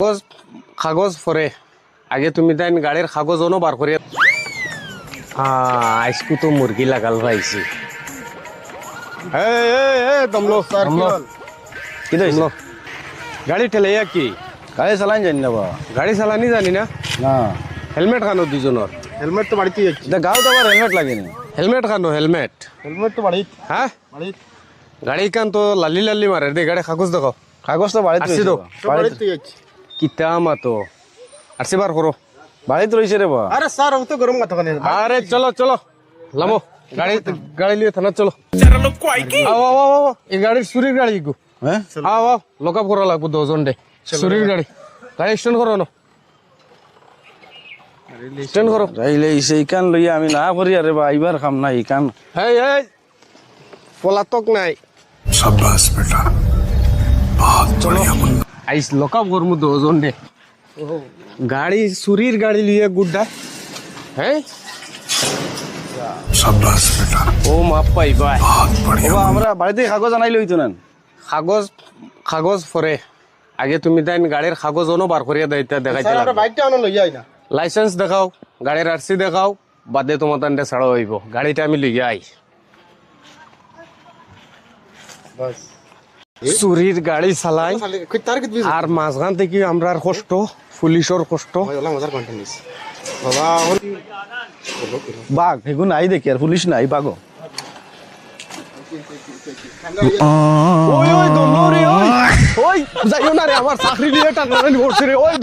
কাগজ কাগজ ফরে আগে তুমি তাই গাড়ির কাগজ অনো বার করে আজকু তো মুরগি লাগাল পাইছি দমলো কি হয়েছে? গাড়ি ঠেলাইয়া কি গাড়ি চালান জানি না বা গাড়ি চালানি জানি না না হেলমেট খানো দুজনের হেলমেট তো বাড়িতে যাচ্ছি। এটা গাঁও তো আবার হেলমেট লাগেনি। হেলমেট খানো হেলমেট হেলমেট তো বাড়িতে হ্যাঁ বাড়িতে গাড়ি কান তো লালি লালি মারে দে গাড়ি কাগজ দেখো কাগজ তো বাড়িতে আসছি রয়েছে তো। বা। তো বাড়িতে যাচ্ছি। কিতা মাতো আসছি বার করো বাড়িতে রয়েছে রে বা। আরে স্যার ও তো গরম কথা কানে আরে চলো চলো লামো গাড়ি গাড়ি লিয়ে থানা চলো আও আও আও আও, এই গাড়ির চুরির গাড়ি গো হ্যাঁ আও আও লক আপ করা লাগবো দুজন ডে চুরির গাড়ি গাড়ি স্ট্যান্ড করো না স্ট্যান্ড করো তাইলে ইকান লইয়া আমি না করি আরে বা এইবার খাম না ইকান হেই হেই পলাতক নাই शाबाश बेटा बहुत बढ़िया मुन्ना আইস লক আপ করমু দুজন ডে গাড়ি চুরির গাড়ি লিয়ে গুড্ডা হ্যাঁ शाबाश बेटा ও মাপ পাই ভাই बहुत बढ़िया বাবা আমরা বাড়িতে কাগজ আনাই লইতো না কাগজ কাগজ ফরে আগে তুমি তাই গাড়ির কাগজ অনো বার করিয়া দেইতা দেখাইতে স্যার লাগবে। আমরা বাইকটা আনো লই যাই না। লাইসেন্স দেখাও গাড়ির আরসি দেখাও বাদে তোমার তান্ডে ছাড়া হইব গাড়িটা আমি লিয়ে আই বাস চুরির গাড়ি চালাই কই তার কি আর মাঝখান থেকে আমরার কষ্ট পুলিশের কষ্ট ওই ওলা মজার কন্টেন্ট নিস বাবা ওর বাঘ এগুন নাই দেখি আর পুলিশ নাই বাঘ ওই ওই দমলো রে ওই ওই যাইও না রে আমার চাকরি নিয়ে টাকা নিয়ে বসে রে ওই